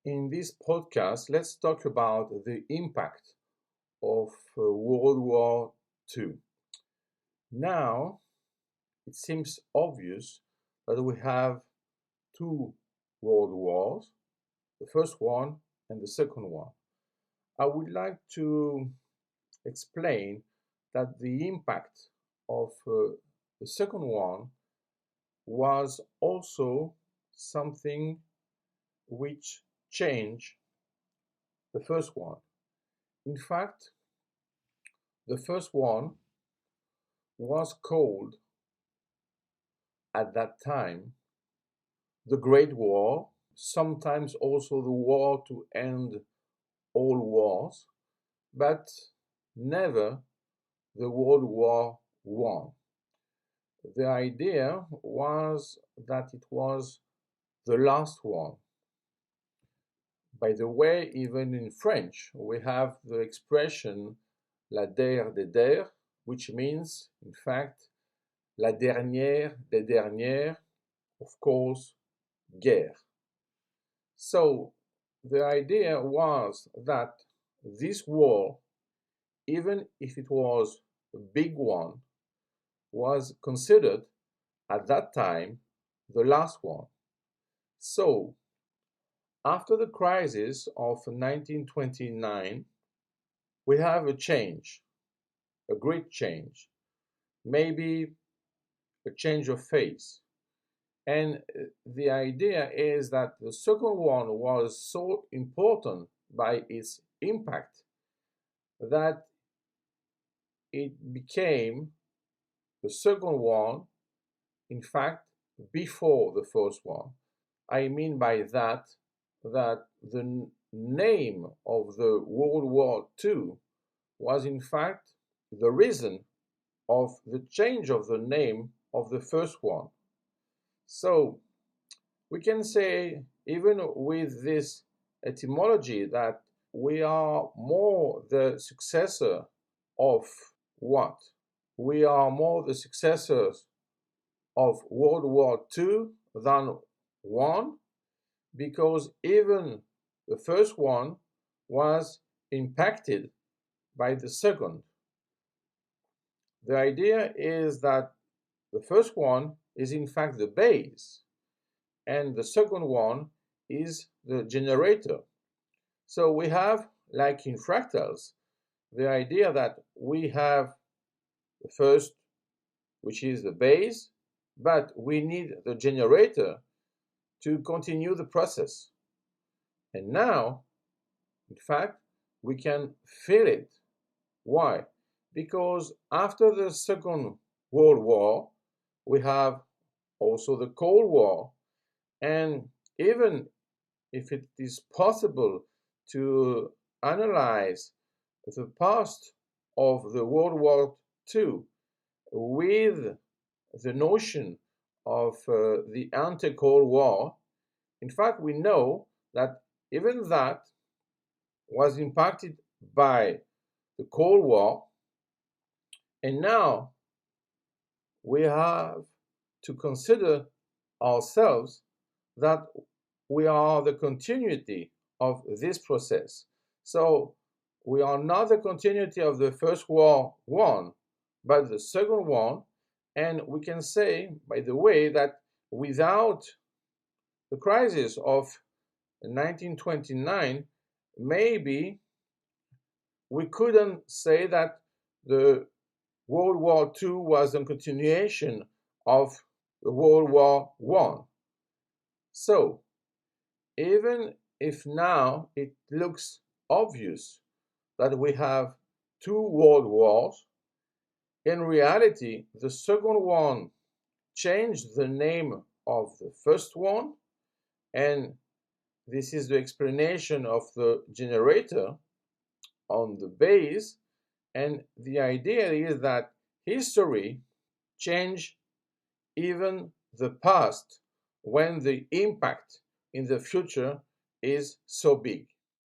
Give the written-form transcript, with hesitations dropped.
In this podcast, let's talk about the impact of World War II. Now, it seems obvious that we have two world wars, the first one and the second one. I would like to explain that the impact of the second one was also something which changed the first one. In fact, the first one was called at that time the Great War, sometimes also the war to end all wars, but never the World War I. The idea was that it was the last one. By the way, even in French, we have the expression la der des der, which means, in fact, la dernière des dernières, of course, guerre. So the idea was that this war, even if it was a big one, was considered at that time the last one. So after the crisis of 1929, we have a change, a great change, maybe a change of face. And the idea is that the second one was so important by its impact that it became the second one, in fact, before the first one. I mean by that the name of the World War II was in fact the reason of the change of the name of the first one. So we can say, even with this etymology, that we are more the successor of what? We are more the successors of World War II than one, because even the first one was impacted by the second. The idea is that the first one is in fact the base, and the second one is the generator. So we have, like in fractals, the idea that we have the first, which is the base, but we need the generator to continue the process. And now, in fact, we can feel it. Why? Because after the Second World War, we have also the Cold War. And even if it is possible to analyze the past of the World War II with the notion of the anti-Cold War, in fact, we know that even that was impacted by the Cold War, and now we have to consider ourselves that we are the continuity of this process. So we are not the continuity of the First War one, but the second one. And we can say, by the way, that without the crisis of 1929, maybe we couldn't say that the World War II was a continuation of the World War I. So, even if now it looks obvious that we have two world wars, in reality, the second one changed the name of the first one, and this is the explanation of the generator on the base. And the idea is that history changed even the past when the impact in the future is so big.